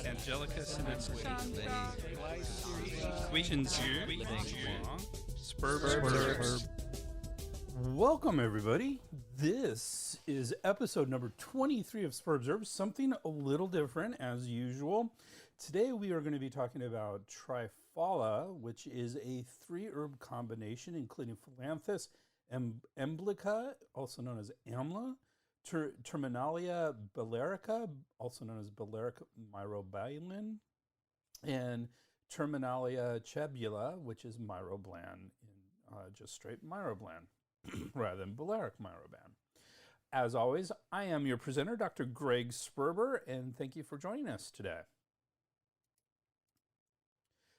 Angelicus and its Equations here. Sperb. Welcome, everybody. This is episode number 23 of Sperb Herbs, something a little different as usual. Today we are going to be talking about Triphala, which is a 3-herb combination including Philanthus emblica, also known as Amla, Terminalia Belerica, also known as Beleric Myrobalan, and Terminalia chebula, which is Myroblan, just straight Myroblan, rather than Beleric Myrobalan. As always, I am your presenter, Dr. Greg Sperber, and thank you for joining us today.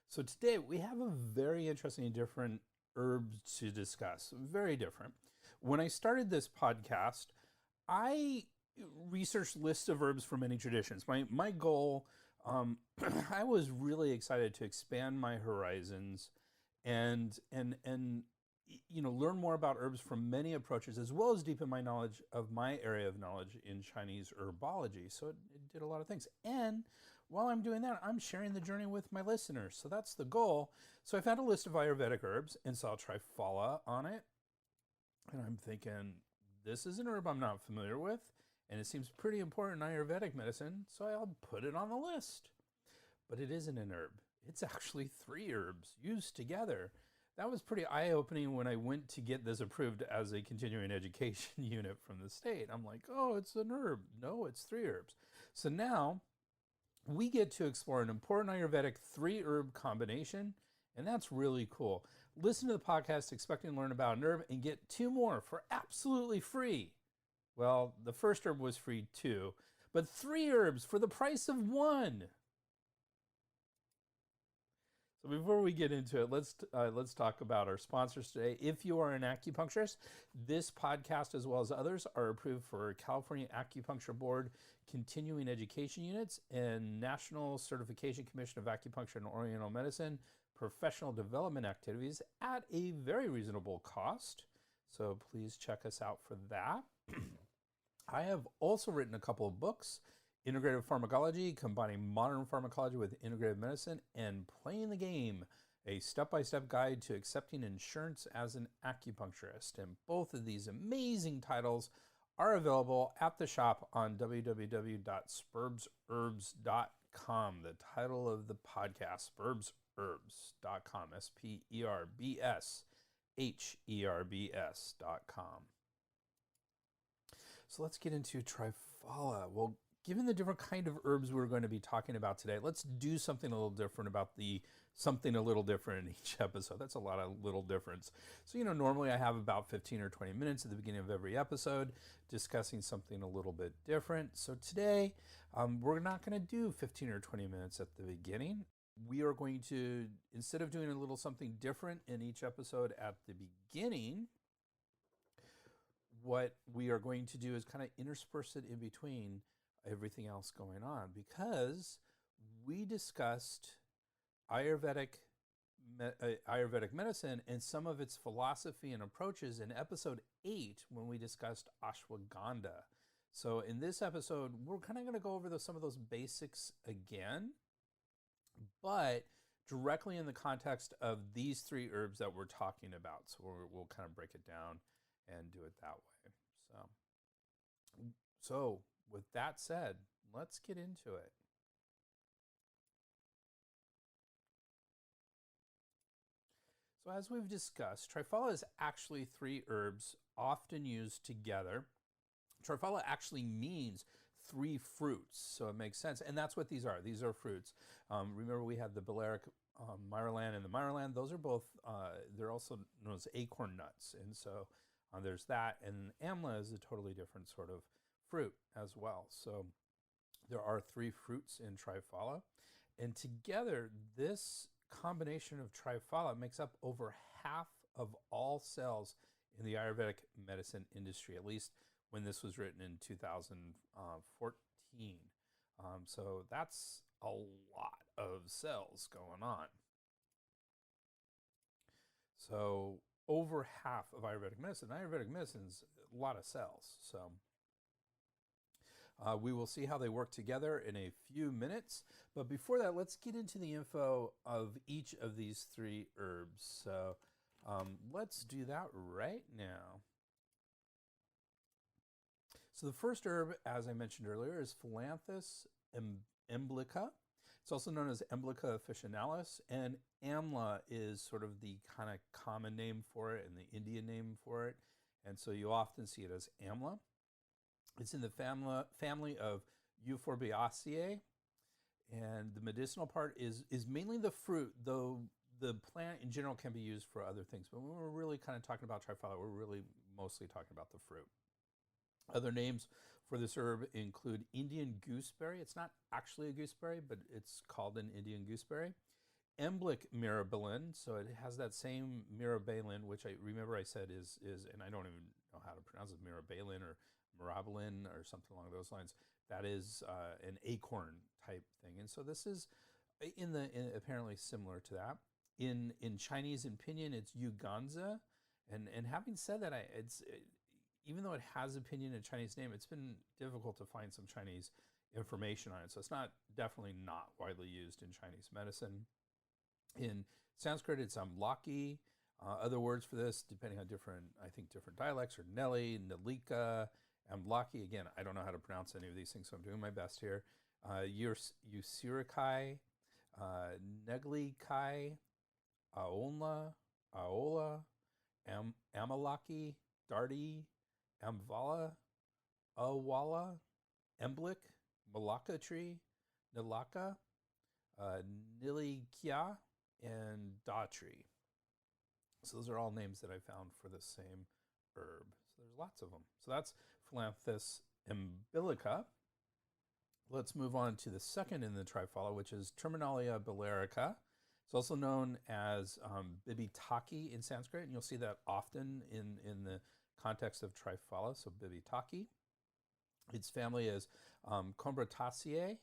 So today we have a very interesting and different herb to discuss, very different. When I started this podcast, I researched lists of herbs from many traditions. My goal, I was really excited to expand my horizons and learn more about herbs from many approaches, as well as deepen my knowledge of my area of knowledge in Chinese herbology. So it did a lot of things. And while I'm doing that, I'm sharing the journey with my listeners. So that's the goal. So I found a list of Ayurvedic herbs and saw Triphala on it. And I'm thinking, this is an herb I'm not familiar with, and it seems pretty important in Ayurvedic medicine, so I'll put it on the list. But it isn't an herb. It's actually 3 herbs used together. That was pretty eye-opening when I went to get this approved as a continuing education unit from the state. I'm like, oh, it's an herb. No, it's 3 herbs. So now we get to explore an important Ayurvedic 3-herb combination, and that's really cool. Listen to the podcast expecting to learn about an herb and get 2 more for absolutely free. Well, the first herb was free too, but 3 herbs for the price of 1. So before we get into it, let's talk about our sponsors today. If you are an acupuncturist, this podcast, as well as others, are approved for California Acupuncture Board continuing education units and National Certification Commission of Acupuncture and Oriental Medicine professional development activities at a very reasonable cost. So please check us out for that. I have also written a couple of books, Integrative Pharmacology, combining modern pharmacology with integrative medicine, and Playing the Game, a step-by-step guide to accepting insurance as an acupuncturist. And both of these amazing titles are available at the shop on www.sperbsherbs.com. The title of the podcast, sperbsherbs.com, SPERBSHERBS.com. So let's get into Triphala. Well, given the different kind of herbs we're going to be talking about today, let's do something a little different about something a little different in each episode. That's a lot of little difference. So, normally I have about 15 or 20 minutes at the beginning of every episode discussing something a little bit different. So today, we're not going to do 15 or 20 minutes at the beginning. We are going to, instead of doing a little something different in each episode at the beginning, what we are going to do is kind of intersperse it in between everything else going on, because we discussed Ayurvedic medicine and some of its philosophy and approaches in episode 8 when we discussed ashwagandha. So in this episode, we're kind of going to go over some of those basics again, but directly in the context of these 3 herbs that we're talking about. So we'll kind of break it down and do it that way. So with that said, let's get into it. So as we've discussed, Triphala is actually 3 herbs often used together. Triphala actually means 3 fruits, so it makes sense. And that's what these are. These are fruits. Remember, we had the Beleric Myrobalan and the Myrobalan. Those are both, they're also known as acorn nuts. And so there's that. And Amla is a totally different sort of fruit as well. So there are 3 fruits in Triphala. And together, this combination of Triphala makes up over half of all sales in the Ayurvedic medicine industry, at least when this was written in 2014. So that's a lot of sales going on. So over half of Ayurvedic medicine is a lot of sales. So We will see how they work together in a few minutes. But before that, let's get into the info of each of these three herbs. So let's do that right now. So the first herb, as I mentioned earlier, is Phyllanthus emblica. It's also known as Emblica officinalis, and Amla is sort of the kind of common name for it and the Indian name for it. And so you often see it as Amla. It's in the family of Euphorbiaceae, and the medicinal part is mainly the fruit, though the plant in general can be used for other things. But when we're really kind of talking about Triphala, we're really mostly talking about the fruit. Other names for this herb include Indian gooseberry. It's not actually a gooseberry, but it's called an Indian gooseberry. Emblic Myrobalan, so it has that same Myrobalan, which I remember I said is, and I don't even know how to pronounce it, Myrobalan or Myrobalan or something along those lines. That is an acorn type thing, and so this is apparently similar to that. In Chinese and Pinyin, it's Yuganza, and having said that, even though it has a Pinyin and Chinese name, it's been difficult to find some Chinese information on it, so it's definitely not widely used in Chinese medicine. In Sanskrit, it's Amlaki. Other words for this, depending on different dialects, are Nelly, Nalika, Amlaki. Again, I don't know how to pronounce any of these things, so I'm doing my best here. Usirikai, Neglikai, Aola, Amalaki, Dardi, Amvala, Awala, Emblic, Malacca tree, Nilaka, Nilikia, and Daughtry. So those are all names that I found for the same herb. So there's lots of them. So that's Phyllanthus embilica. Let's move on to the second in the Triphala, which is Terminalia Belerica. It's also known as Bibitaki in Sanskrit, and you'll see that often in the context of Triphala, so Bibitaki. Its family is Combrataceae,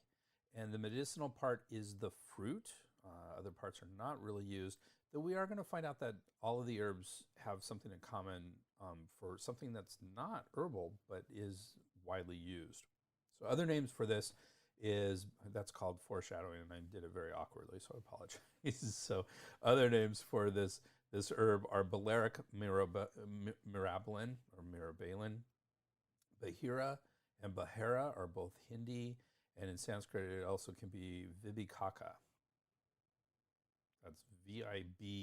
and the medicinal part is the fruit. Other parts are not really used, though we are going to find out that all of the herbs have something in common for something that's not herbal, but is widely used. So other names for this that's called foreshadowing, and I did it very awkwardly, so I apologize. So other names for this herb are Beleric Myrobalan or Myrobalan. Bahira and Bahara are both Hindi, and in Sanskrit it also can be Vibhikaka. That's Vibeekaka,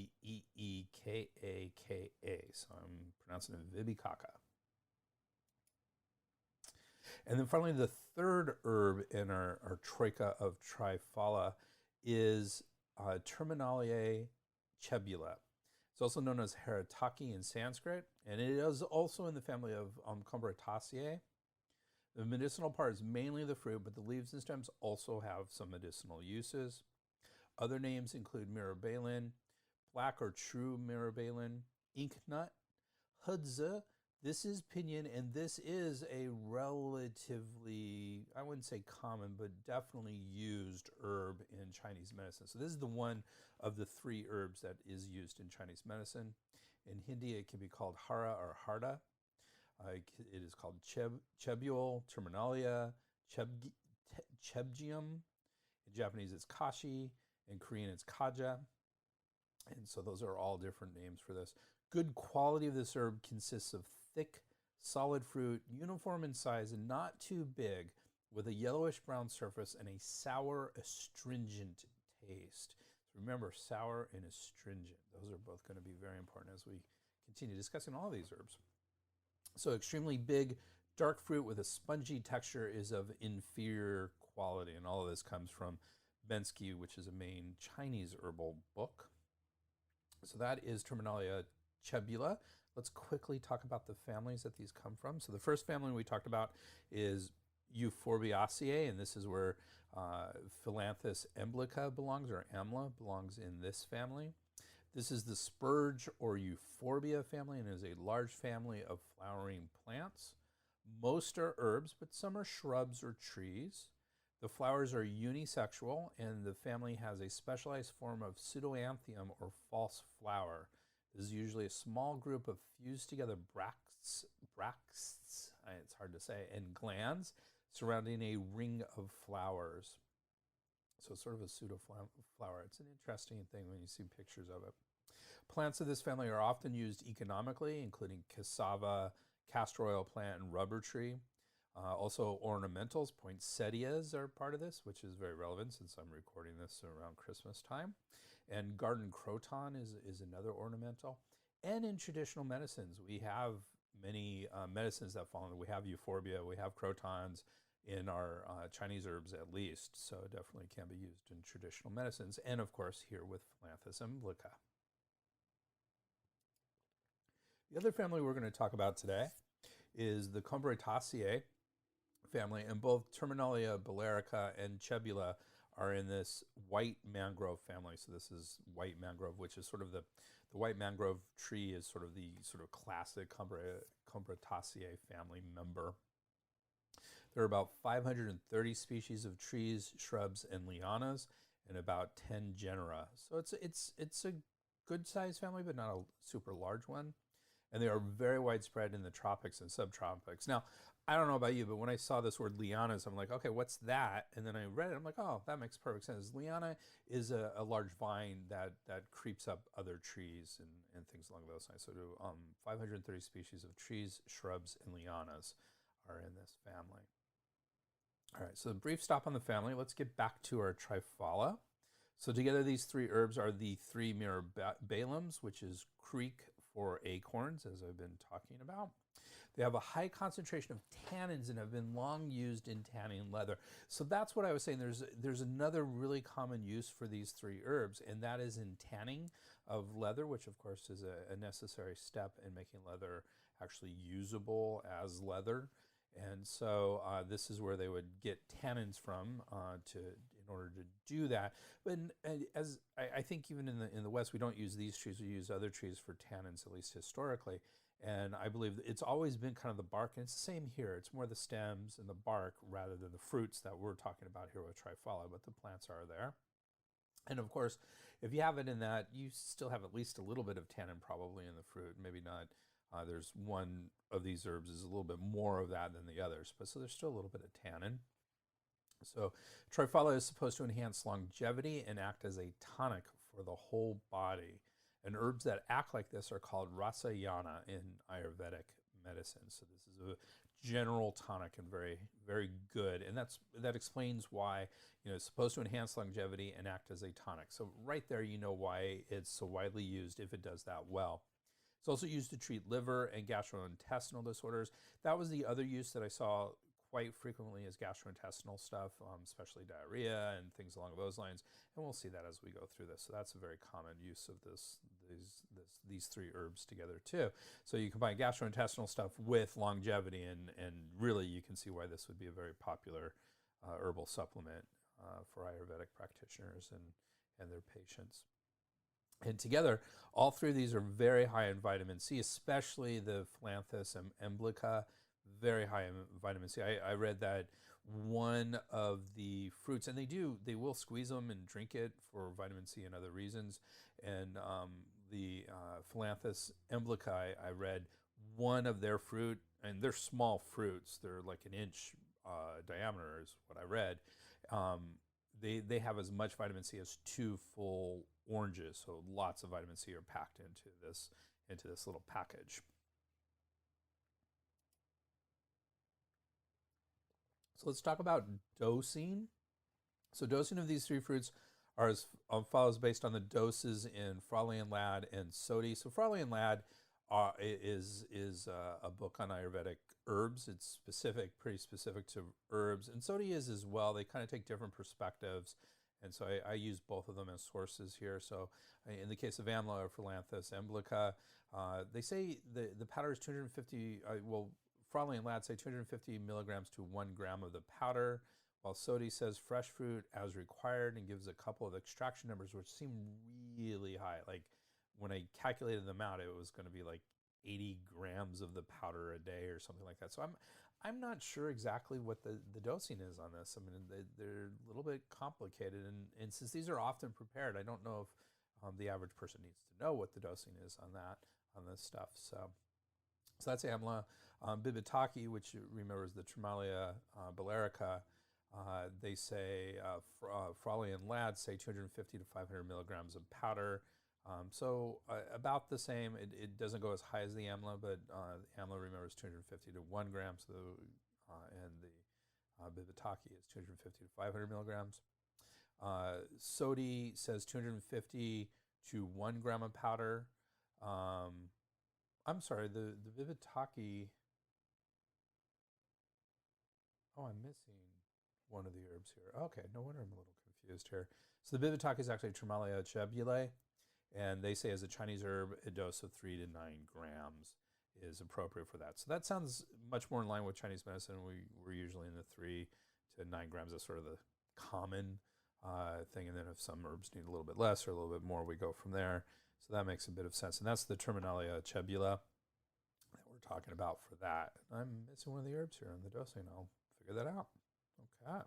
so I'm pronouncing it Vibhikaka. And then finally, the third herb in our troika of Triphala is Terminalia chebula. It's also known as Haritaki in Sanskrit, and it is also in the family of Combrataceae. The medicinal part is mainly the fruit, but the leaves and stems also have some medicinal uses. Other names include Myrobalan, black or true Myrobalan, inknut, hudza. This is Pinyin, and this is a relatively, I wouldn't say common, but definitely used herb in Chinese medicine. So this is the one of the three herbs that is used in Chinese medicine. In Hindi, it can be called hara or harda. It is called chebule, terminalia, chebgium. In Japanese, it's kashi. In Korean, it's kaja. And so those are all different names for this. Good quality of this herb consists of thick, solid fruit, uniform in size and not too big, with a yellowish-brown surface and a sour, astringent taste. So remember, sour and astringent. Those are both going to be very important as we continue discussing all of these herbs. So extremely big, dark fruit with a spongy texture is of inferior quality, and all of this comes from Bensky, which is a main Chinese herbal book. So that is Terminalia chebula. Let's quickly talk about the families that these come from. So the first family we talked about is Euphorbiaceae, and this is where Phyllanthus emblica belongs, or Amla belongs in this family. This is the spurge or euphorbia family and is a large family of flowering plants. Most are herbs, but some are shrubs or trees. The flowers are unisexual, and the family has a specialized form of pseudoanthium or false flower. This is usually a small group of fused together bracts, it's hard to say, and glands surrounding a ring of flowers. So it's sort of a pseudo flower. It's an interesting thing when you see pictures of it. Plants of this family are often used economically, including cassava, castor oil plant, and rubber tree. Also ornamentals, poinsettias are part of this, which is very relevant since I'm recording this around Christmas time. And garden croton is another ornamental. And in traditional medicines, we have many medicines that fall in. We have euphorbia, we have crotons in our Chinese herbs at least, so it definitely can be used in traditional medicines. And of course here with Phyllanthus emblica. The other family we're going to talk about today is the Combretaceae family, and both Terminalia belerica and Chebula are in this white mangrove family. So this is white mangrove, which is sort of the white mangrove tree is sort of the classic Combretaceae family member. There are about 530 species of trees, shrubs, and lianas, and about 10 genera. So it's a good sized family, but not a super large one. And they are very widespread in the tropics and subtropics. Now, I don't know about you, but when I saw this word lianas, I'm like, okay, what's that? And then I read it, I'm like, oh, that makes perfect sense. Liana is a large vine that creeps up other trees and things along those lines. So 530 species of trees, shrubs, and lianas are in this family. All right, so a brief stop on the family. Let's get back to our Triphala. So together these three herbs are the three Myrobalans, which is Creek for acorns, as I've been talking about. They have a high concentration of tannins and have been long used in tanning leather. So that's what I was saying. There's another really common use for these three herbs, and that is in tanning of leather, which of course is a necessary step in making leather actually usable as leather. And so this is where they would get tannins from in order to do that. But as I think even in the West, we don't use these trees. We use other trees for tannins, at least historically. And I believe that it's always been kind of the bark, and it's the same here. It's more the stems and the bark rather than the fruits that we're talking about here with Triphala, but the plants are there. And of course, if you have it in that, you still have at least a little bit of tannin probably in the fruit, maybe not. There's one of these herbs is a little bit more of that than the others, but so there's still a little bit of tannin. So Triphala is supposed to enhance longevity and act as a tonic for the whole body. And herbs that act like this are called rasayana in Ayurvedic medicine. So this is a general tonic and very, very good. And that explains why it's supposed to enhance longevity and act as a tonic. So right there, you know why it's so widely used if it does that well. It's also used to treat liver and gastrointestinal disorders. That was the other use that I saw quite frequently is gastrointestinal stuff, especially diarrhea and things along those lines. And we'll see that as we go through this. So that's a very common use of these three herbs together too. So you combine gastrointestinal stuff with longevity, and really you can see why this would be a very popular herbal supplement for Ayurvedic practitioners and their patients. And together, all three of these are very high in vitamin C, especially the Phyllanthus emblica, very high in vitamin C. I read that one of the fruits, and they will squeeze them and drink it for vitamin C and other reasons. And the Phyllanthus emblica, I read one of their fruit, and they're small fruits. They're like an inch diameter is what I read. They have as much vitamin C as 2 full oranges, so lots of vitamin C are packed into this little package. So let's talk about dosing. So dosing of these three fruits are as follows based on the doses in Frawley and Ladd and Sodhi. So Frawley and Ladd is a book on Ayurvedic herbs. It's pretty specific to herbs, and Sodhi is as well. They kind of take different perspectives, and so I use both of them as sources here. So in the case of Amla or Phyllanthus emblica, they say the powder is 250. Frawley and Ladd say 250 milligrams to 1 gram of the powder, while Sodhi says fresh fruit as required and gives a couple of extraction numbers, which seem really high. Like when I calculated them out, it was going to be like 80 grams of the powder a day or something like that. So I'm not sure exactly what the dosing is on this. I mean, they're a little bit complicated, and since these are often prepared, I don't know if the average person needs to know what the dosing is on this stuff. So So that's Amla. Bibitaki, which remember is the Triphala Belerica, they say, Frawley and Ladd say 250 to 500 milligrams of powder. About the same. It doesn't go as high as the Amla, but the Amla, remember, is 250 to 1 gram, and the Bibitaki is 250 to 500 milligrams. Sodi says 250 to 1 gram of powder. I'm sorry, the Bibitaki. Oh, I'm missing one of the herbs here. Okay, no wonder I'm a little confused here. So the Bibitaki is actually Triphala cebulae, and they say as a Chinese herb, a dose of 3 to 9 grams is appropriate for that. So that sounds much more in line with Chinese medicine. We're usually in the 3 to 9 grams. That's sort of the common thing. And then if some herbs need a little bit less or a little bit more, we go from there. So that makes a bit of sense. And that's the Terminalia cebula that we're talking about for that. I'm missing one of the herbs here in the dosing. I'll figure that out. Okay.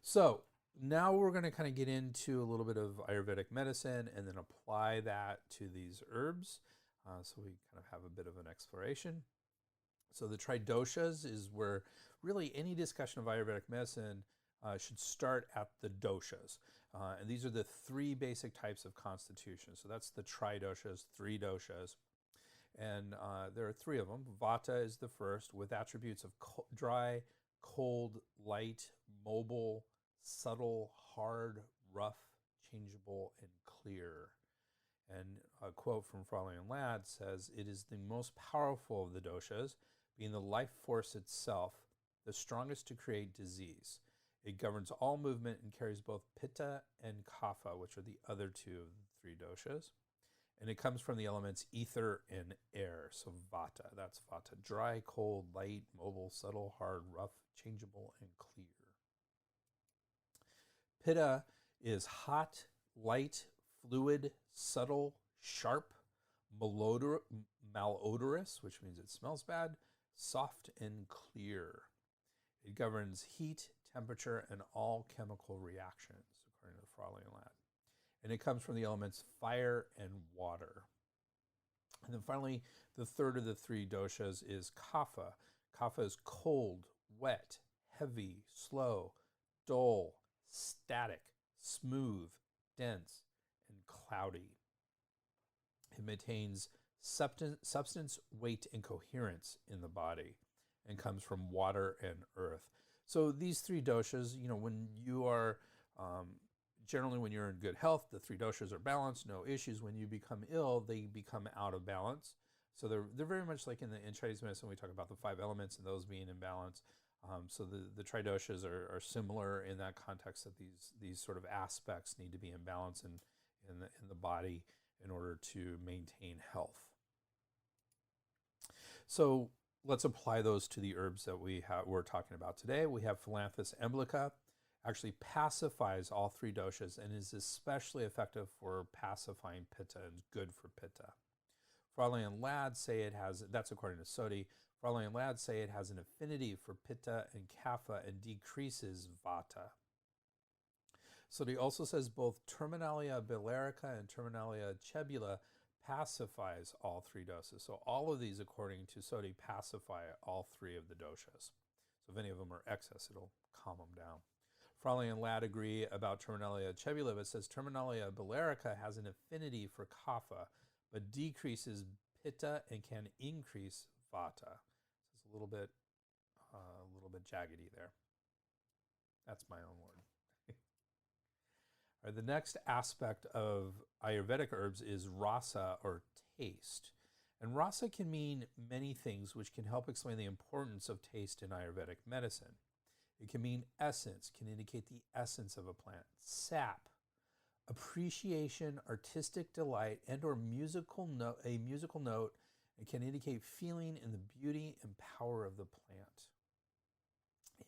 So now we're going to kind of get into a little bit of Ayurvedic medicine and then apply that to these herbs. So we kind of have a bit of an exploration. So the tridoshas is where really any discussion of Ayurvedic medicine should start at the doshas. And these are the 3 basic types of constitution. So that's the tridoshas, 3 doshas. And there are 3 of them. Vata is the first, with attributes of dry, cold, light, mobile, subtle, hard, rough, changeable, and clear. And a quote from Frawley and Ladd says, "It is the most powerful of the doshas, being the life force itself, the strongest to create disease. It governs all movement and carries both pitta and kapha, which are the other 2 of the 3 doshas. And it comes from the elements ether and air." So vata, that's vata. Dry, cold, light, mobile, subtle, hard, rough, changeable, and clear. Pitta is hot, light, fluid, subtle, sharp, malodorous, which means it smells bad, soft, and clear. It governs heat, temperature, and all chemical reactions, according to Frawley and Ladd. And it comes from the elements fire and water. And then finally, the third of the 3 doshas is kapha. Kapha is cold, wet, heavy, slow, dull, static, smooth, dense, and cloudy. It maintains substance, weight, and coherence in the body and comes from water and earth. So these 3 doshas, when you are, generally when you're in good health, the 3 doshas are balanced, no issues. When you become ill, they become out of balance. So they're very much like in Chinese medicine, we talk about the 5 elements and those being in balance. So the tridoshas are similar in that context, that these sort of aspects need to be in balance in the body in order to maintain health. So let's apply those to the herbs that we're talking about today. We have Philanthus emblica, actually pacifies all 3 doshas and is especially effective for pacifying pitta and good for pitta. Frawley and Ladd say it has, that's according to Sodi, Frawley and Ladd say it has an affinity for pitta and kapha and decreases vata. Sodi also says both Terminalia Belerica and Terminalia cebula pacifies all 3 doshas. So all of these, according to Sodi, pacify all 3 of the doshas. So if any of them are excess, it'll calm them down. Frawley and Ladd agree about Terminalia cebula, but says Terminalia Belerica has an affinity for kapha, but decreases pitta and can increase vata. So it's a little bit jaggedy there. That's my own word. All right, the next aspect of Ayurvedic herbs is rasa, or taste. And rasa can mean many things, which can help explain the importance of taste in Ayurvedic medicine. It can mean essence, can indicate the essence of a plant. Sap, appreciation, artistic delight, and or musical note, and can indicate feeling in the beauty and power of the plant.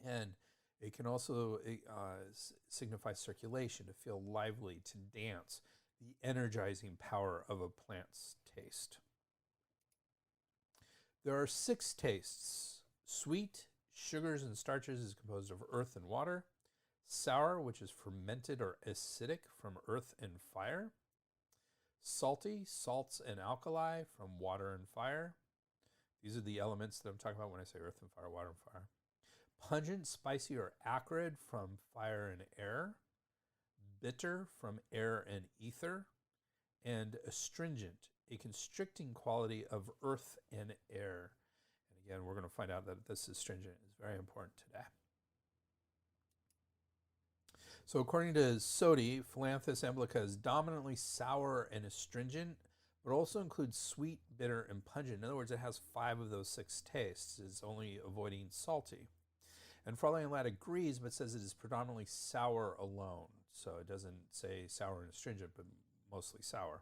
And it can also signify circulation, to feel lively, to dance, the energizing power of a plant's taste. There are 6 tastes. Sweet, sugars and starches, is composed of earth and water. Sour, which is fermented or acidic, from earth and fire. Salty, salts and alkali, from water and fire. These are the elements that I'm talking about when I say earth and fire, water and fire. Pungent, spicy, or acrid from fire and air. Bitter from air and ether. And astringent, a constricting quality of earth and air. And again, we're going to find out that this astringent is very important today. So according to Sodi, Philanthus emblica is dominantly sour and astringent, but also includes sweet, bitter, and pungent. In other words, it has 5 of those 6 tastes. It's only avoiding salty. And Frawley and Ladd agrees, but says it is predominantly sour alone. So it doesn't say sour and astringent, but mostly sour.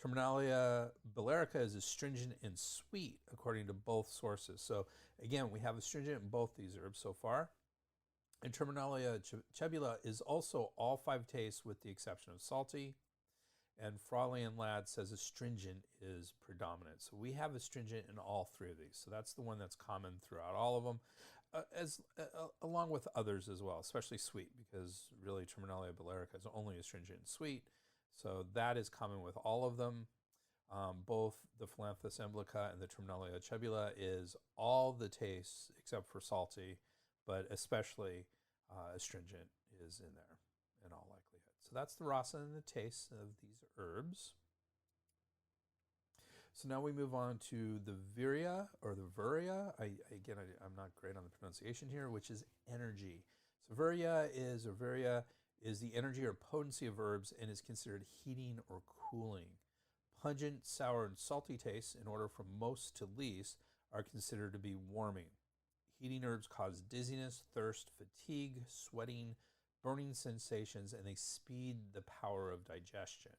Terminalia Belerica is astringent and sweet, according to both sources. So again, we have astringent in both these herbs so far. And Terminalia cebula is also all 5 tastes with the exception of salty. And Frawley and Ladd says astringent is predominant. So we have astringent in all 3 of these. So that's the one that's common throughout all of them, along with others as well, especially sweet, because really Terminalia Belerica is only astringent and sweet. So that is common with all of them. Both the Philanthus emblica and the Terminalia cebula is all the tastes except for salty, but especially astringent is in there in all likelihood. So that's the rasa and the tastes of these herbs. So now we move on to the virya or the virya. I'm not great on the pronunciation here, which is energy. So virya is the energy or potency of herbs and is considered heating or cooling. Pungent, sour, and salty tastes, in order from most to least, are considered to be warming. Heating herbs cause dizziness, thirst, fatigue, sweating, burning sensations, and they speed the power of digestion.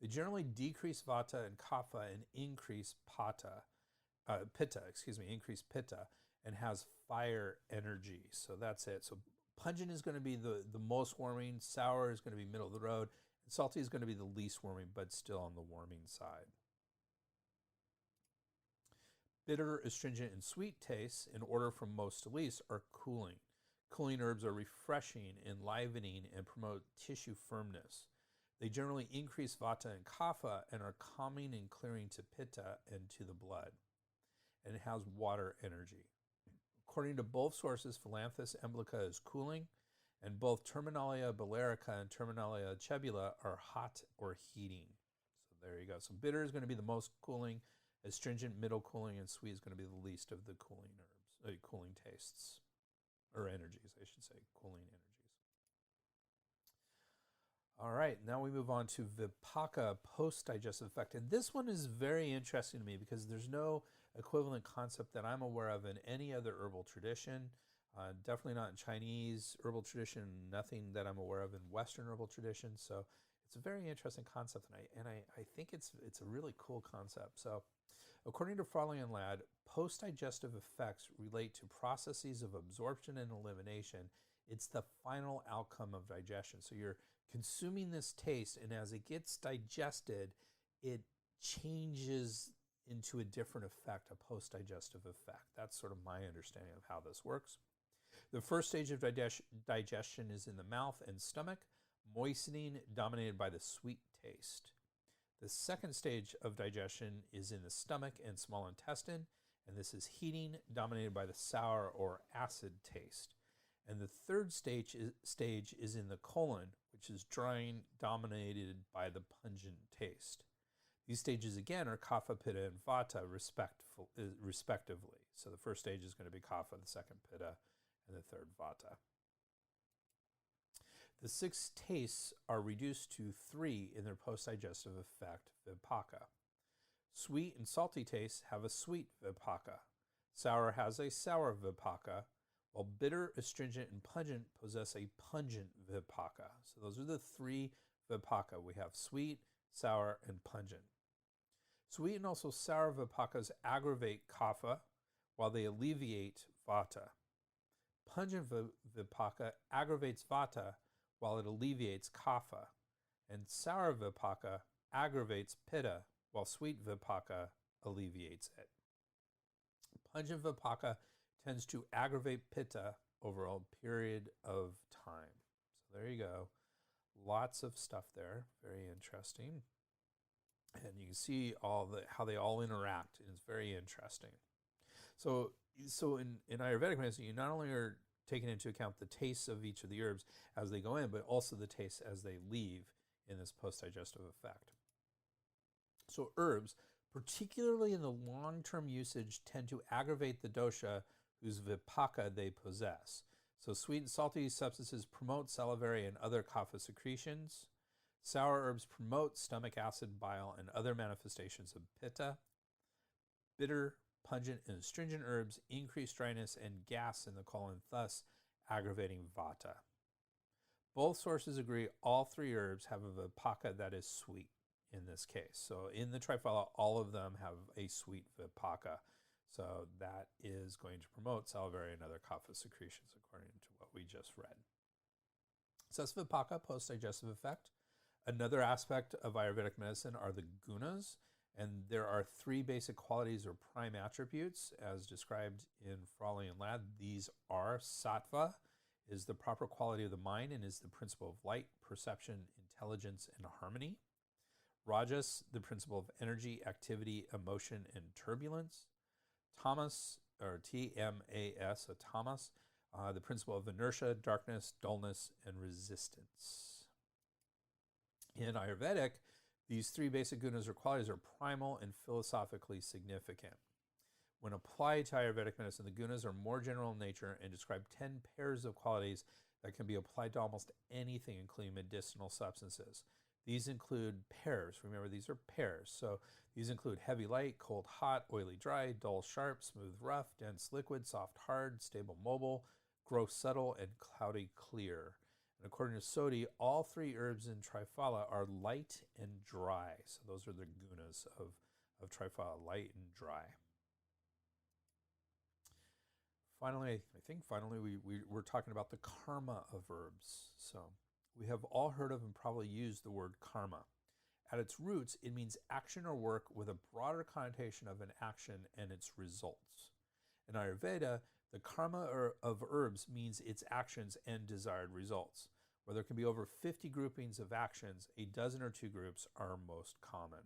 They generally decrease vata and kapha and increase pitta, and has fire energy. So that's it. So pungent is going to be the most warming, sour is going to be middle of the road, and salty is going to be the least warming, but still on the warming side. Bitter, astringent, and sweet tastes, in order from most to least, are cooling. Cooling herbs are refreshing, enlivening, and promote tissue firmness. They generally increase vata and kapha and are calming and clearing to pitta and to the blood. And it has water energy. According to both sources, Philanthus emblica is cooling, and both Terminalia Belerica and Terminalia cebula are hot or heating. So there you go. So bitter is going to be the most cooling, astringent, middle cooling, and sweet is going to be the least of the cooling herbs, cooling tastes, or energies, I should say, cooling energies. All right, now we move on to Vipaka, post-digestive effect. And this one is very interesting to me because there's no equivalent concept that I'm aware of in any other herbal tradition. Definitely not in Chinese herbal tradition, nothing that I'm aware of in Western herbal tradition. So it's a very interesting concept, and I think it's a really cool concept. So according to Frawley and Ladd, post-digestive effects relate to processes of absorption and elimination. It's the final outcome of digestion. So you're consuming this taste, and as it gets digested, it changes into a different effect, a post-digestive effect. That's sort of my understanding of how this works. The first stage of digestion is in the mouth and stomach, moistening, dominated by the sweet taste. The second stage of digestion is in the stomach and small intestine, and this is heating, dominated by the sour or acid taste. And the third stage is in the colon, which is drying, dominated by the pungent taste. These stages, again, are kapha, pitta, and vata, respectively. So the first stage is going to be kapha, the second pitta, and the third vata. The 6 tastes are reduced to 3 in their post-digestive effect, vipaka. Sweet and salty tastes have a sweet vipaka. Sour has a sour vipaka, while bitter, astringent, and pungent possess a pungent vipaka. So those are the 3 vipaka. We have sweet, sour, and pungent. Sweet and also sour vipakas aggravate kapha, while they alleviate vata. Pungent vipaka aggravates vata, while it alleviates kapha. And sour vipaka aggravates pitta, while sweet vipaka alleviates it. Pungent vipaka tends to aggravate pitta over a period of time. So there you go. Lots of stuff there. Very interesting. And you can see how they all interact, and it's very interesting. So, in Ayurvedic medicine, you not only are taking into account the tastes of each of the herbs as they go in, but also the tastes as they leave in this post-digestive effect. So herbs, particularly in the long-term usage, tend to aggravate the dosha whose vipaka they possess. So sweet and salty substances promote salivary and other kapha secretions. Sour herbs promote stomach acid, bile, and other manifestations of pitta. Bitter, pungent, and astringent herbs increase dryness and gas in the colon, thus aggravating vata. Both sources agree all three herbs have a vipaka that is sweet in this case. So in the Triphala, all of them have a sweet vipaka. So that is going to promote salivary and other kapha secretions according to what we just read. So that's vipaka, post-digestive effect. Another aspect of Ayurvedic medicine are the gunas, and there are three basic qualities or prime attributes as described in Frawley and Ladd. These are sattva, is the proper quality of the mind and is the principle of light, perception, intelligence, and harmony. Rajas, the principle of energy, activity, emotion, and turbulence. Tamas, or T-M-A-S, a tamas, the principle of inertia, darkness, dullness, and resistance. In Ayurvedic, these three basic gunas or qualities are primal and philosophically significant. When applied to Ayurvedic medicine, the gunas are more general in nature and describe 10 pairs of qualities that can be applied to almost anything, including medicinal substances. These include pairs. Remember, these are pairs. So these include heavy, light, cold, hot, oily, dry, dull, sharp, smooth, rough, dense, liquid, soft, hard, stable, mobile, gross, subtle, and cloudy, clear. And according to Sodhi, all three herbs in Triphala are light and dry. So those are the gunas of Triphala, light and dry. Finally, we're talking about the karma of herbs. So we have all heard of and probably used the word karma. At its roots, it means action or work with a broader connotation of an action and its results. In Ayurveda, the karma of herbs means its actions and desired results. Where there can be over 50 groupings of actions, a dozen or two groups are most common.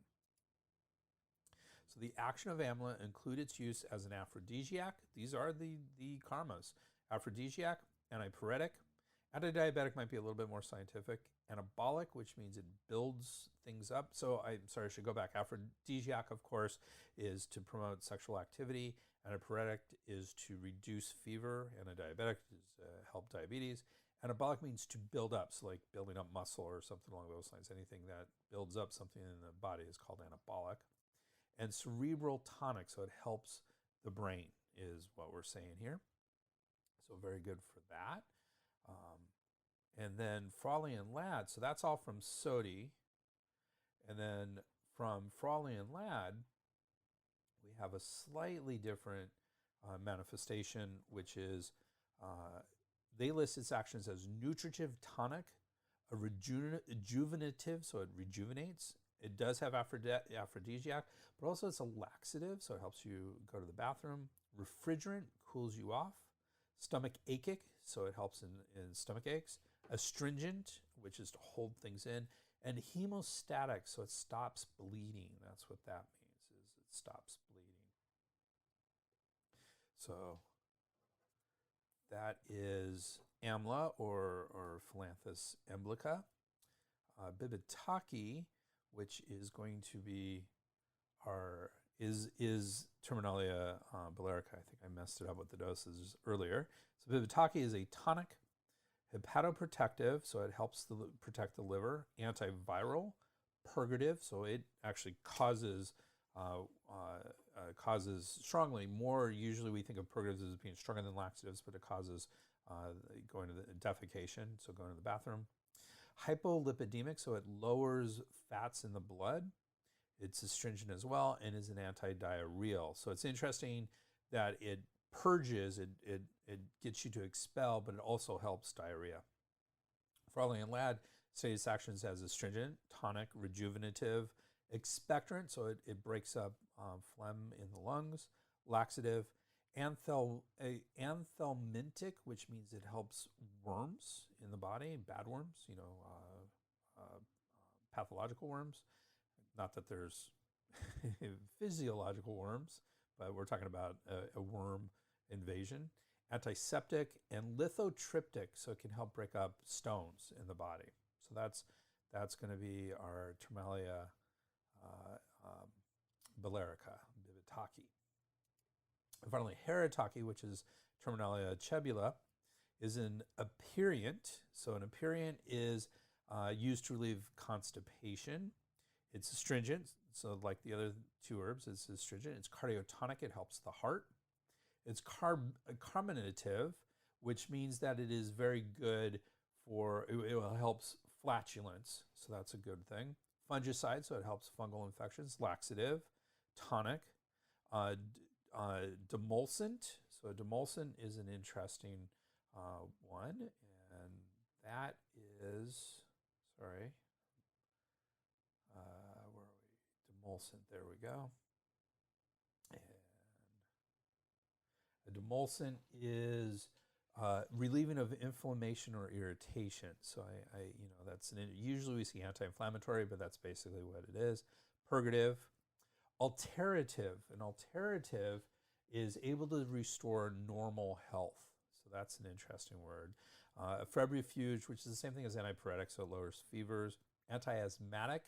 So the action of Amla include its use as an aphrodisiac. These are the karmas. Aphrodisiac, antipyretic. Anti-diabetic might be a little bit more scientific. Anabolic, which means it builds things up. So I should go back. Aphrodisiac, of course, is to promote sexual activity. Antipyretic is to reduce fever. Anti-diabetic is to help diabetes. Anabolic means to build up, so like building up muscle or something along those lines. Anything that builds up something in the body is called anabolic. And cerebral tonic, so it helps the brain, is what we're saying here. So very good for that. And then Frawley and Ladd, so that's all from Sodhi. And then from Frawley and Ladd, we have a slightly different manifestation, which is they list its actions as nutritive tonic, a rejuvenative, so it rejuvenates. It does have aphrodisiac, but also it's a laxative, so it helps you go to the bathroom. Refrigerant, cools you off. Stomach achic, so it helps in stomach aches. Astringent, which is to hold things in. And hemostatic, so it stops bleeding. That's what that means, is it stops bleeding. So that is Amla or Philanthus emblica. Bibitaki, which is going to be is Terminalia Beleric. I think I messed it up with the doses earlier. So Bibitaki is a tonic, hepatoprotective, so it helps protect the liver, antiviral, purgative, so it actually causes strongly more. Usually we think of purgatives as being stronger than laxatives, but it causes going to the defecation, so going to the bathroom. Hypolipidemic, so it lowers fats in the blood. It's astringent as well and is an anti-diarrheal. So it's interesting that it purges, it gets you to expel, but it also helps diarrhea. Frawley and Ladd say its actions as astringent, tonic, rejuvenative, expectorant, so it breaks up phlegm in the lungs, laxative, anthelmintic, which means it helps worms in the body, bad worms, pathological worms, not that there's physiological worms, but we're talking about a worm invasion. Antiseptic and lithotriptic, so it can help break up stones in the body. So that's going to be our Triphala Belerica, Bibitaki. And finally, Heritaki, which is Triphala Chebula, is an aperient. So an aperient is used to relieve constipation. It's astringent, so like the other two herbs, it's astringent. It's cardiotonic, it helps the heart. It's carminative, which means that it is very good for, it helps flatulence, so that's a good thing. Fungicide, so it helps fungal infections. Laxative, tonic. Demulcent, so a demulcent is an interesting one, and that is, sorry, where are we? Demulcent, there we go. And a demulcent is relieving of inflammation or irritation. So that's usually we see anti-inflammatory, but that's basically what it is. Purgative. Alterative. An alterative is able to restore normal health. So that's an interesting word. Febrifuge, which is the same thing as antipyretic, so it lowers fevers. Anti-asthmatic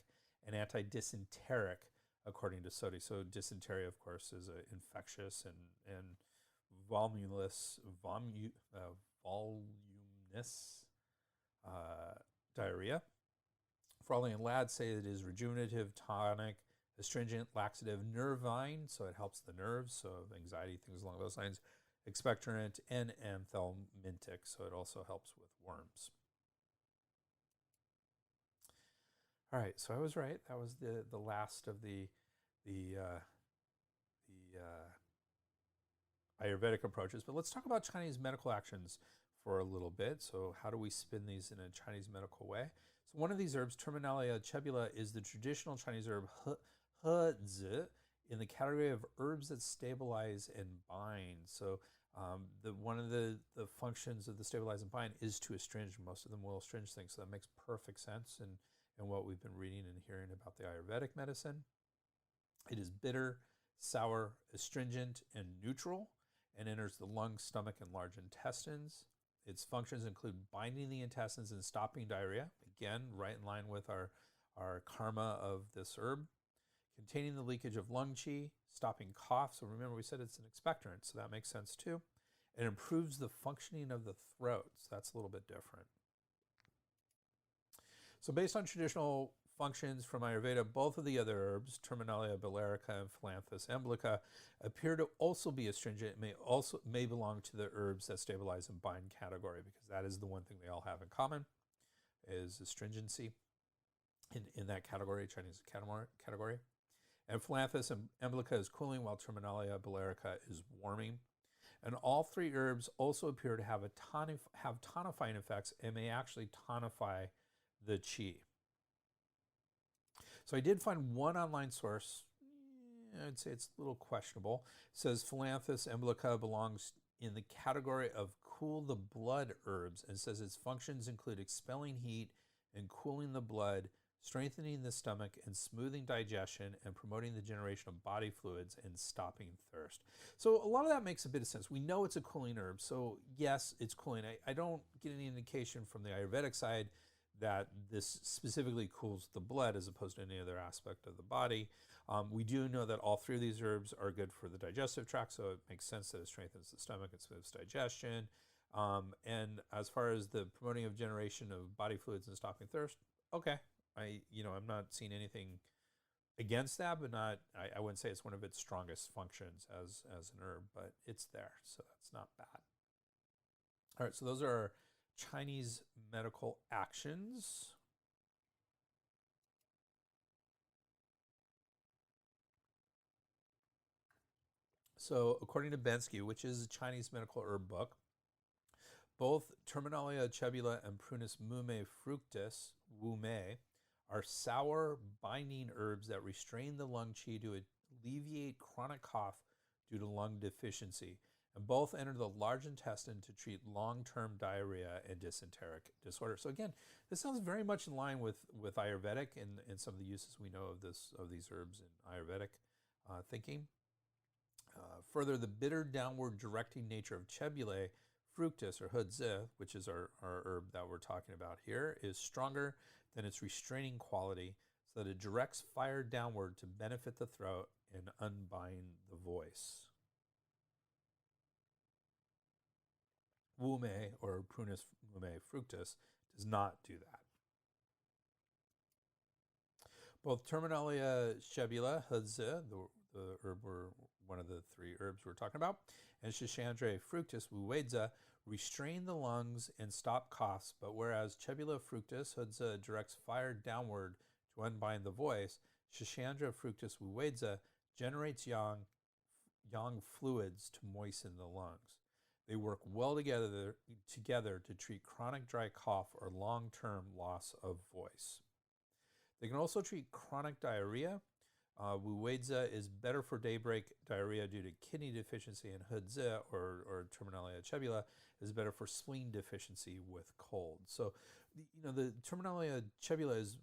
and anti-dysenteric, according to Sodi. So dysentery, of course, is infectious and voluminous diarrhea. Frawley and Ladd say it is rejuvenative, tonic, astringent, laxative, nervine, so it helps the nerves, so anxiety, things along those lines. Expectorant and anthelmintic, so it also helps with worms. All right, so I was right. That was the last of the Ayurvedic approaches. But let's talk about Chinese medical actions for a little bit. So how do we spin these in a Chinese medical way? So one of these herbs, Triphala Chebula, is the traditional Chinese herb He in the category of herbs that stabilize and bind. So one of the functions of the stabilize and bind is to astringe. Most of them will astringe things. So that makes perfect sense in what we've been reading and hearing about the Ayurvedic medicine. It is bitter, sour, astringent, and neutral, and enters the lung, stomach, and large intestines. Its functions include binding the intestines and stopping diarrhea. Again, right in line with our karma of this herb. Containing the leakage of lung qi, stopping cough. So remember we said it's an expectorant, so that makes sense too. It improves the functioning of the throat. So that's a little bit different. So based on traditional functions from Ayurveda, both of the other herbs, Triphala Belerica and Phyllanthus emblica, appear to also be astringent. It may belong to the herbs that stabilize and bind category, because that is the one thing they all have in common, is astringency in that category, Chinese category. And Phyllanthus emblica is cooling, while Triphala Belerica is warming. And all three herbs also appear to have tonifying effects and may actually tonify the qi. So I did find one online source, I'd say it's a little questionable. It says Phyllanthus emblica belongs in the category of cool the blood herbs, and says its functions include expelling heat and cooling the blood, strengthening the stomach and smoothing digestion, and promoting the generation of body fluids and stopping thirst. So a lot of that makes a bit of sense. We know it's a cooling herb, so yes, it's cooling. I don't get any indication from the Ayurvedic side that this specifically cools the blood as opposed to any other aspect of the body. We do know that all three of these herbs are good for the digestive tract, so it makes sense that it strengthens the stomach and smooths digestion. And as far as the promoting of generation of body fluids and stopping thirst, okay. I'm not seeing anything against that, but I wouldn't say it's one of its strongest functions as an herb, but it's there, so that's not bad. All right, so those are our Chinese medical actions. So according to Bensky, which is a Chinese medical herb book, both Triphala Chebula and Prunus mume fructus, wume, are sour binding herbs that restrain the lung qi to alleviate chronic cough due to lung deficiency. and both enter the large intestine to treat long-term diarrhea and dysenteric disorder. So again, this sounds very much in line with Ayurvedic and some of the uses we know of these herbs in Ayurvedic thinking. Further, the bitter downward directing nature of Chebulae fructus, or hudze, which is our herb that we're talking about here, is stronger than its restraining quality, so that it directs fire downward to benefit the throat and unbind the voice. Wume, or Prunus wume fructus, does not do that. Both Terminalia shebula, hudze, the herb one of the three herbs we're talking about, and Schisandre fructus, wuedza, restrain the lungs and stop coughs, but whereas Chebula fructus, hudze, directs fire downward to unbind the voice, Schisandra fructus, wuedza, generates yang fluids to moisten the lungs. They work well together to treat chronic dry cough or long-term loss of voice. They can also treat chronic diarrhea. Wuedza is better for daybreak diarrhea due to kidney deficiency, and hudze, or Terminalia chebula, is better for spleen deficiency with cold. So, the Terminalia chebula is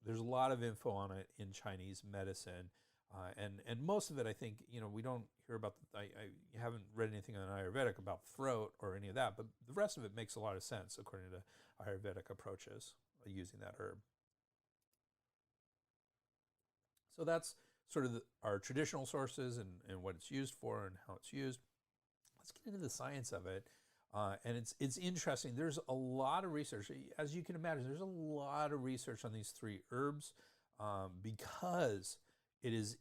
there's a lot of info on it in Chinese medicine, and most of it, I think, we don't hear about. I haven't read anything on Ayurvedic about throat or any of that, but the rest of it makes a lot of sense according to Ayurvedic approaches using that herb. So that's sort of our traditional sources and what it's used for and how it's used. Let's get into the science of it. And it's interesting. There's a lot of research. As you can imagine, there's a lot of research on these three herbs because it is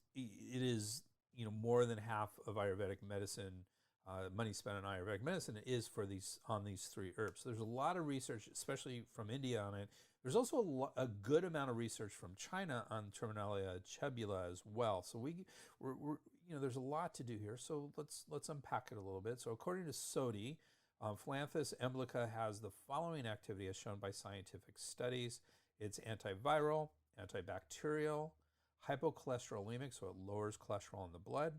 more than half of Ayurvedic medicine. Money spent on Ayurvedic medicine is on these three herbs. So there's a lot of research, especially from India, on it. There's also a good amount of research from China on Terminalia chebula as well. So we're there's a lot to do here. So let's unpack it a little bit. So according to Sodhi, Phlanthus emblica has the following activity as shown by scientific studies. It's antiviral, antibacterial, hypocholesterolemic, so it lowers cholesterol in the blood,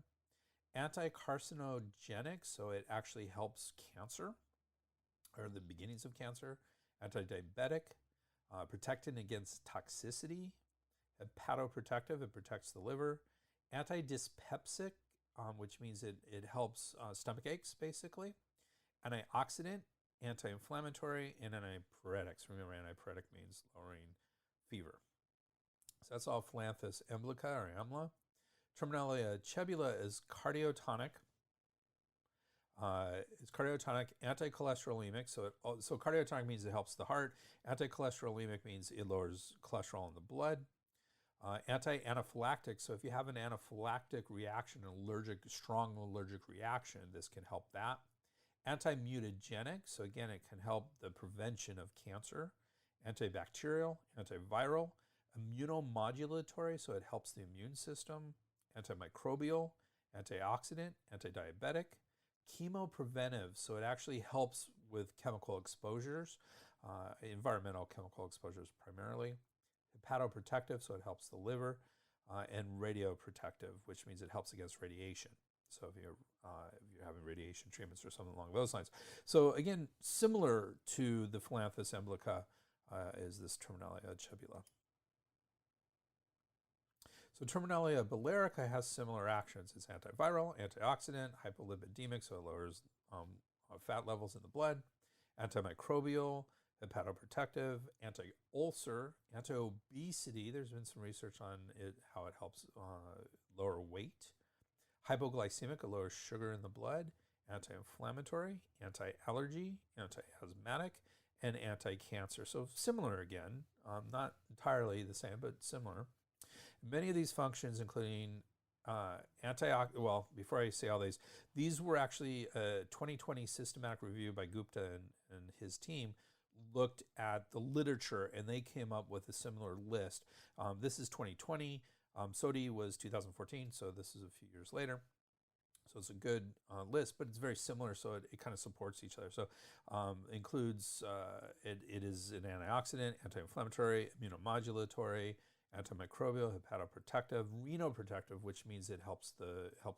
anti-carcinogenic, so it actually helps cancer, or the beginnings of cancer, anti-diabetic, protecting against toxicity, hepatoprotective, it protects the liver, antidyspeptic, which means it helps stomach aches, basically, antioxidant, anti-inflammatory, and antipyretics. Remember, antipyretic means lowering fever. So that's all Phlanthus emblica, or Amla. Terminalia chebula is cardiotonic. It's cardiotonic, anti-cholesterolemic. So cardiotonic means it helps the heart. Anti-cholesterolemic means it lowers cholesterol in the blood. Anti-anaphylactic. So if you have an anaphylactic reaction, strong allergic reaction, this can help that. Anti-mutagenic. So again, it can help the prevention of cancer. Antibacterial, antiviral, immunomodulatory. So it helps the immune system. Antimicrobial, antioxidant, antidiabetic, chemopreventive, so it actually helps with chemical exposures, environmental chemical exposures primarily, hepatoprotective, so it helps the liver, and radioprotective, which means it helps against radiation. So if you're having radiation treatments or something along those lines. So again, similar to the Phlanthus emblica is this Terminalia chebula. So Terminalia belerica has similar actions. It's antiviral, antioxidant, hypolipidemic, so it lowers fat levels in the blood, antimicrobial, hepatoprotective, anti-ulcer, anti-obesity. There's been some research on it, how it helps lower weight. Hypoglycemic, it lowers sugar in the blood, anti-inflammatory, anti-allergy, anti-asthmatic, and anti-cancer. So similar again, not entirely the same, but similar. Many of these functions, including before I say all these were actually a 2020 systematic review by Gupta and his team looked at the literature, and they came up with a similar list. This is 2020. Sodhi was 2014, so this is a few years later. So it's a good list, but it's very similar, so it kind of supports each other. So includes, it is an antioxidant, anti-inflammatory, immunomodulatory, antimicrobial, hepatoprotective, renoprotective, which means it helps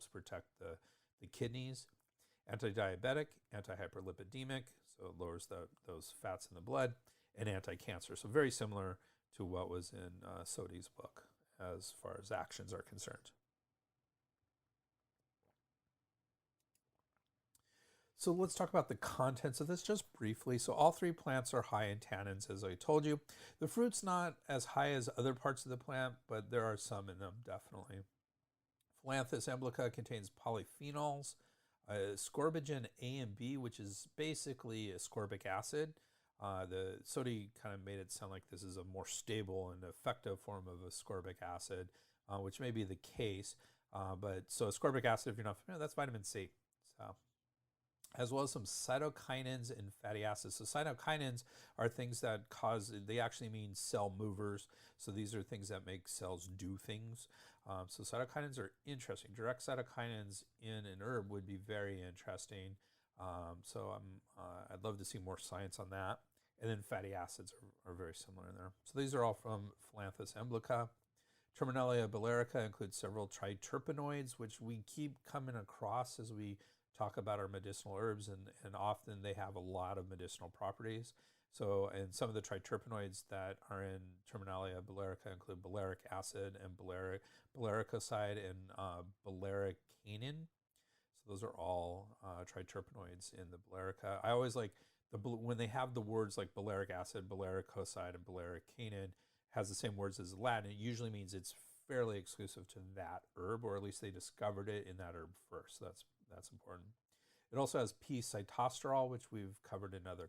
protect the kidneys, anti-diabetic, anti-hyperlipidemic, so it lowers those fats in the blood, and anti-cancer. So very similar to what was in Sodi's book as far as actions are concerned. So let's talk about the contents of this just briefly. So all three plants are high in tannins, as I told you. The fruit's not as high as other parts of the plant, but there are some in them, definitely. Phlanthus emblica contains polyphenols, ascorbigen A and B, which is basically ascorbic acid. The Sodi kind of made it sound like this is a more stable and effective form of ascorbic acid, which may be the case. But so ascorbic acid, if you're not familiar, that's vitamin C. So, as well as some cytokinins and fatty acids. So cytokinins are things that they actually mean cell movers. So these are things that make cells do things. So cytokinins are interesting. Direct cytokinins in an herb would be very interesting. So I'd love to see more science on that. And then fatty acids are very similar in there. So these are all from Phlanthus emblica. Terminalia Belerica includes several triterpenoids, which we keep coming across as we talk about our medicinal herbs, and often they have a lot of medicinal properties. So, and some of the triterpenoids that are in Terminalia Belerica include Beleric acid and belericoside and belericanin. So those are all triterpenoids in the Belerica. I always like when they have the words like Beleric acid, belericoside, and belericanin has the same words as Latin. It usually means it's fairly exclusive to that herb, or at least they discovered it in that herb first. So that's important. It also has P-cytosterol, which we've covered in other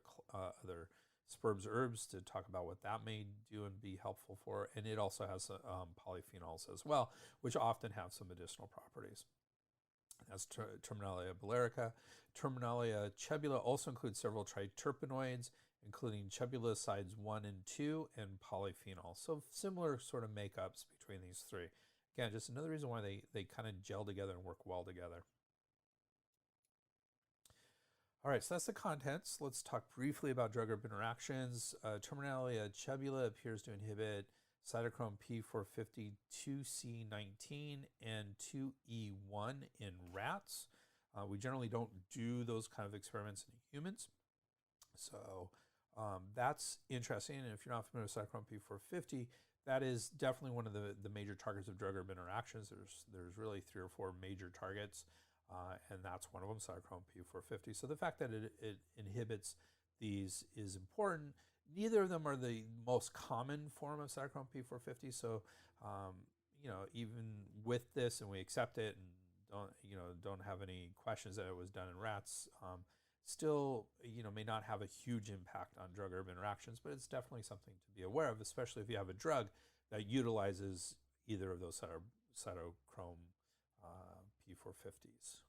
Sperb herbs to talk about what that may do and be helpful for. And it also has polyphenols as well, which often have some medicinal properties. That's Terminalia Belerica. Terminalia Chebula also includes several triterpenoids, including chebulosides 1 and 2 and polyphenols. So similar sort of makeups between these three. Again, just another reason why they kind of gel together and work well together. All right, so that's the contents. Let's talk briefly about drug-herb interactions. Terminalia chebula appears to inhibit cytochrome P450 2C19 and 2E1 in rats. We generally don't do those kind of experiments in humans. So that's interesting. And if you're not familiar with cytochrome P450, that is definitely one of the major targets of drug-herb interactions. There's really 3 or 4 major targets. And that's one of them, cytochrome P450. So the fact that it inhibits these is important. Neither of them are the most common form of cytochrome P450. So, even with this, and we accept it, and don't have any questions that it was done in rats, still, may not have a huge impact on drug-herb interactions. But it's definitely something to be aware of, especially if you have a drug that utilizes either of those cytochrome P450s.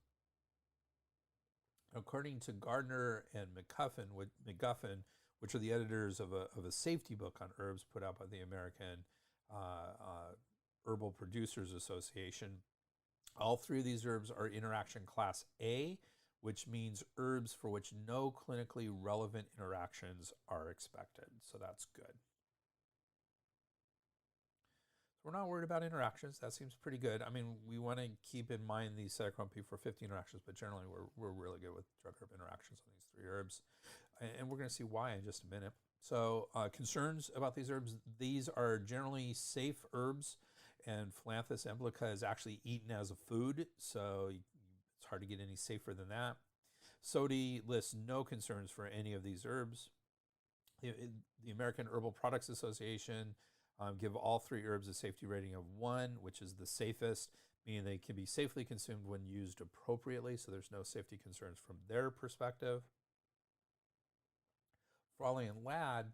According to Gardner and McGuffin, which are the editors of a safety book on herbs put out by the American Herbal Producers Association, all 3 of these herbs are interaction class A, which means herbs for which no clinically relevant interactions are expected. So that's good. We're not worried about interactions. That seems pretty good. I mean, we want to keep in mind these cytochrome P450 interactions, but generally we're really good with drug-herb interactions on these 3 herbs. And we're going to see why in just a minute. So concerns about these herbs, these are generally safe herbs, and Phlanthus emblica is actually eaten as a food, so it's hard to get any safer than that. Sodi lists no concerns for any of these herbs. The American Herbal Products Association give all 3 herbs a safety rating of 1, which is the safest, meaning they can be safely consumed when used appropriately, so there's no safety concerns from their perspective. Frawley and Ladd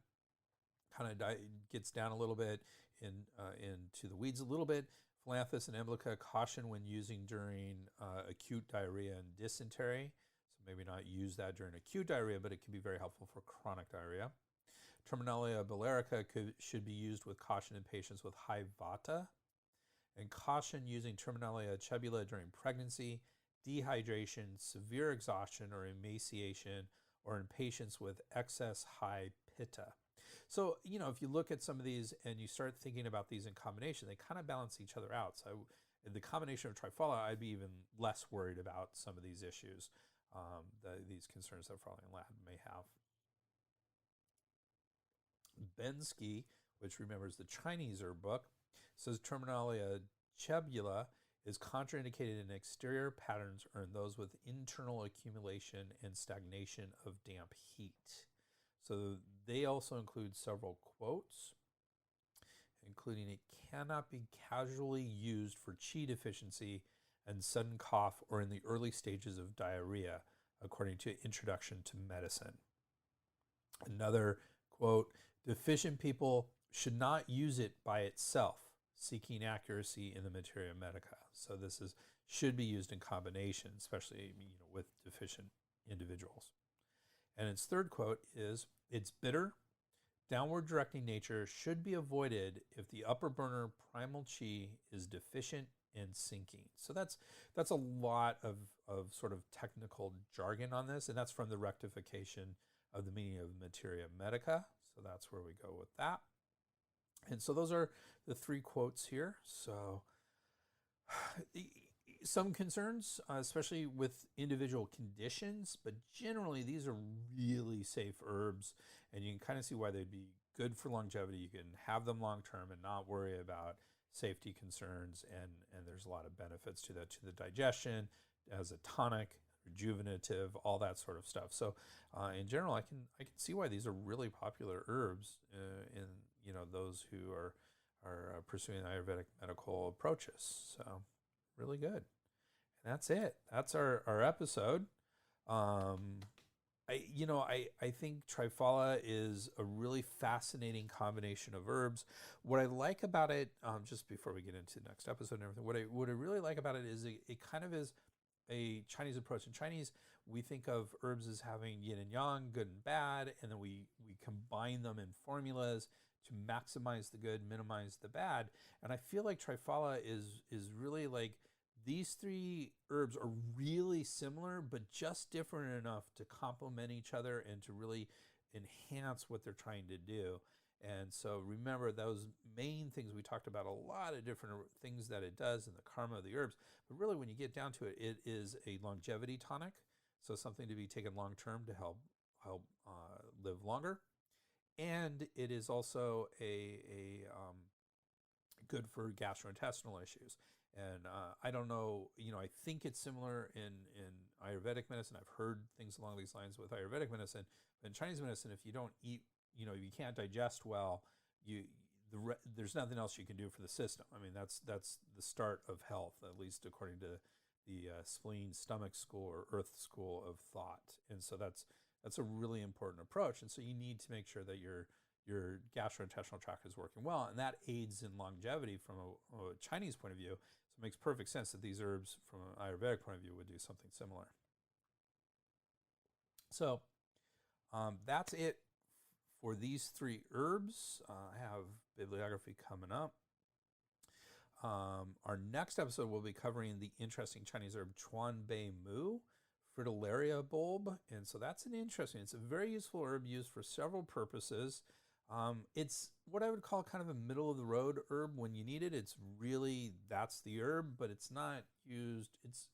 kind of gets down a little bit into the weeds a little bit. Phlanthus and emblica caution when using during acute diarrhea and dysentery, so maybe not use that during acute diarrhea, but it can be very helpful for chronic diarrhea. Terminalia Belerica should be used with caution in patients with high vata, and caution using Terminalia chebula during pregnancy, dehydration, severe exhaustion or emaciation, or in patients with excess high pitta. So, if you look at some of these and you start thinking about these in combination, they kind of balance each other out. So in the combination of Triphala, I'd be even less worried about some of these issues, these concerns that Frolian Lad may have. Bensky, which remembers the Chinese herb book, says Terminalia chebula is contraindicated in exterior patterns or in those with internal accumulation and stagnation of damp heat. So they also include several quotes, including it cannot be casually used for qi deficiency and sudden cough or in the early stages of diarrhea, according to Introduction to Medicine. Another quote, deficient people should not use it by itself, seeking accuracy in the materia medica. So this should be used in combination, especially with deficient individuals. And its third quote is, it's bitter, downward directing nature should be avoided if the upper burner primal chi is deficient and sinking. So that's a lot of sort of technical jargon on this, and that's from the rectification of the meaning of materia medica. So that's where we go with that. And so those are the three quotes here. So some concerns, especially with individual conditions, but generally these are really safe herbs, and you can kind of see why they'd be good for longevity. You can have them long term and not worry about safety concerns, and there's a lot of benefits to that, to the digestion, as a tonic, rejuvenative, all that sort of stuff. So in general, I can see why these are really popular herbs in those who are pursuing Ayurvedic medical approaches. So really good. And that's it. That's our episode. I think Triphala is a really fascinating combination of herbs. What I like about it, just before we get into the next episode and everything, what I really like about it is it kind of is a Chinese approach. In Chinese, we think of herbs as having yin and yang, good and bad, and then we combine them in formulas to maximize the good, minimize the bad. And I feel like Triphala is really like, these three herbs are really similar, but just different enough to complement each other and to really enhance what they're trying to do. And so remember those main things we talked about, a lot of different things that it does in the karma of the herbs. But really, when you get down to it, it is a longevity tonic. So something to be taken long term to help live longer. And it is also a good for gastrointestinal issues. And I don't know, I think it's similar in Ayurvedic medicine. I've heard things along these lines with Ayurvedic medicine. But in Chinese medicine, if you don't eat, you can't digest well, there's nothing else you can do for the system. I mean, that's the start of health, at least according to the spleen stomach school or earth school of thought. And so that's a really important approach. And so you need to make sure that your gastrointestinal tract is working well, and that aids in longevity from a Chinese point of view. So it makes perfect sense that these herbs from an Ayurvedic point of view would do something similar. So that's it for these three herbs. I have bibliography coming up. Our next episode will be covering the interesting Chinese herb Chuan Bei Mu, Fritillaria bulb. And so it's a very useful herb used for several purposes. It's what I would call kind of a middle of the road herb. When you need it, that's the herb, but it's not used. It's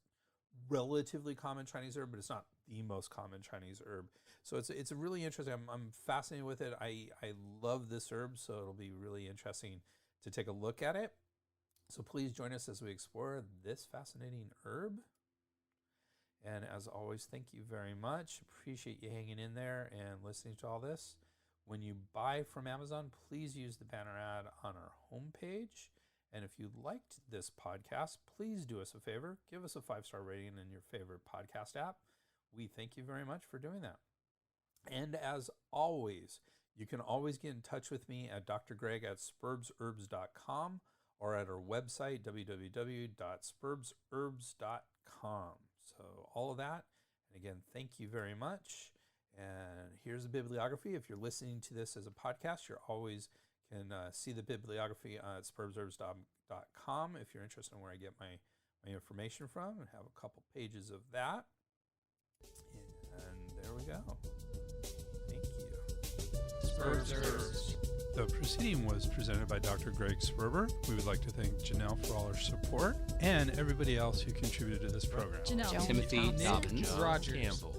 relatively common Chinese herb, but it's not the most common Chinese herb. So it's a really interesting. I'm fascinated with it. I love this herb, so it'll be really interesting to take a look at it. So please join us as we explore this fascinating herb. And as always, thank you very much. Appreciate you hanging in there and listening to all this. When you buy from Amazon, please use the banner ad on our homepage. And if you liked this podcast, please do us a favor. Give us a 5-star rating in your favorite podcast app. We thank you very much for doing that. And as always, you can always get in touch with me at drgreg@sperbsherbs.com or at our website, www.sperbsherbs.com. So all of that. And again, thank you very much. And here's the bibliography. If you're listening to this as a podcast, you always can see the bibliography at sperbsherbs.com if you're interested in where I get my information from, and have a couple pages of that. And there we go. Thank you. Sperb Herbs. The proceeding was presented by Dr. Greg Sperber. We would like to thank Janelle for all her support and everybody else who contributed to this program. Janelle. Timothy Thompson. Dobbins. Rogers. Campbell.